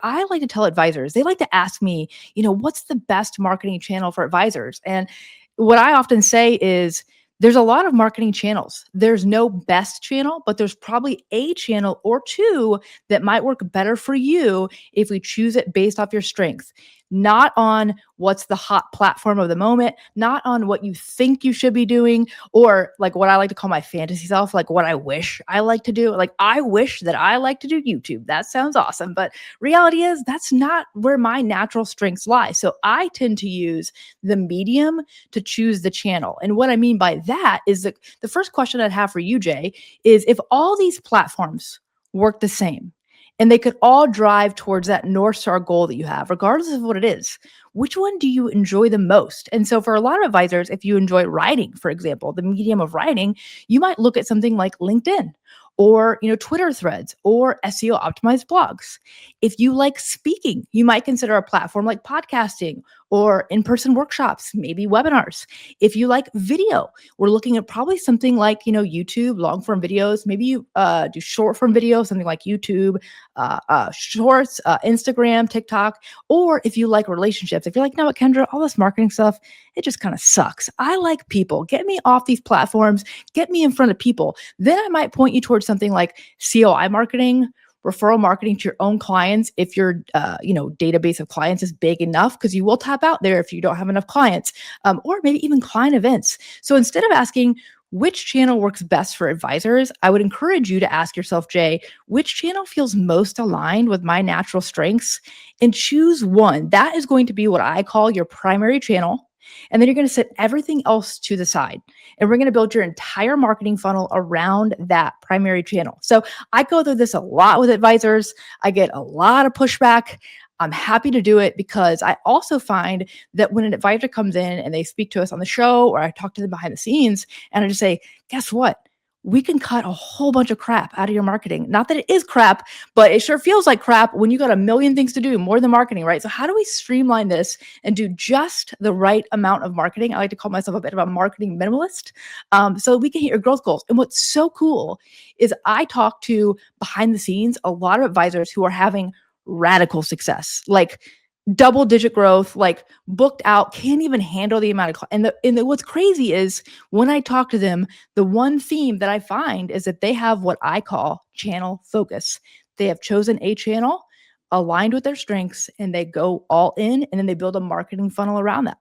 I like to tell advisors, they like to ask me, what's the best marketing channel for advisors? And what I often say is, there's a lot of marketing channels. There's no best channel, but there's probably a channel or two that might work better for you if we choose it based off your strength, not on what's the hot platform of the moment, not on what you think you should be doing, or like what I like to call my fantasy self, like what I wish I like to do. Like, I wish that I like to do YouTube. That sounds awesome. But reality is, that's not where my natural strengths lie. So I tend to use the medium to choose the channel. And what I mean by that is that the first question I'd have for you, Jay, is if all these platforms work the same and they could all drive towards that North Star goal that you have, regardless of what it is, which one do you enjoy the most? And so for a lot of advisors, if you enjoy writing, for example, the medium of writing, you might look at something like LinkedIn or Twitter threads or SEO optimized blogs. If you like speaking, you might consider a platform like podcasting or in-person workshops, maybe webinars. If you like video, we're looking at probably something like YouTube, long form videos. Maybe you do short form videos, something like YouTube, Shorts, Instagram, TikTok. Or if you like relationships, if you're like, no, what, Kendra, all this marketing stuff, it just kind of sucks. I like people. Get me off these platforms. Get me in front of people. Then I might point you towards something like COI marketing, referral marketing to your own clients if your database of clients is big enough, because you will tap out there if you don't have enough clients, or maybe even client events. So instead of asking which channel works best for advisors, I would encourage you to ask yourself, Jay, which channel feels most aligned with my natural strengths, and choose one. That is going to be what I call your primary channel. And then you're going to set everything else to the side. And we're going to build your entire marketing funnel around that primary channel. So I go through this a lot with advisors. I get a lot of pushback. I'm happy to do it because I also find that when an advisor comes in and they speak to us on the show, or I talk to them behind the scenes, and I just say, guess what? We can cut a whole bunch of crap out of your marketing. Not that it is crap, but it sure feels like crap when you got a million things to do, more than marketing, right? So how do we streamline this and do just the right amount of marketing? I like to call myself a bit of a marketing minimalist, so we can hit your growth goals. And what's so cool is I talk to behind the scenes a lot of advisors who are having radical success, like double digit growth, like booked out, can't even handle the amount of what's crazy is when I talk to them, the one theme that I find is that they have what I call channel focus. They have chosen a channel aligned with their strengths and they go all in, and then they build a marketing funnel around that.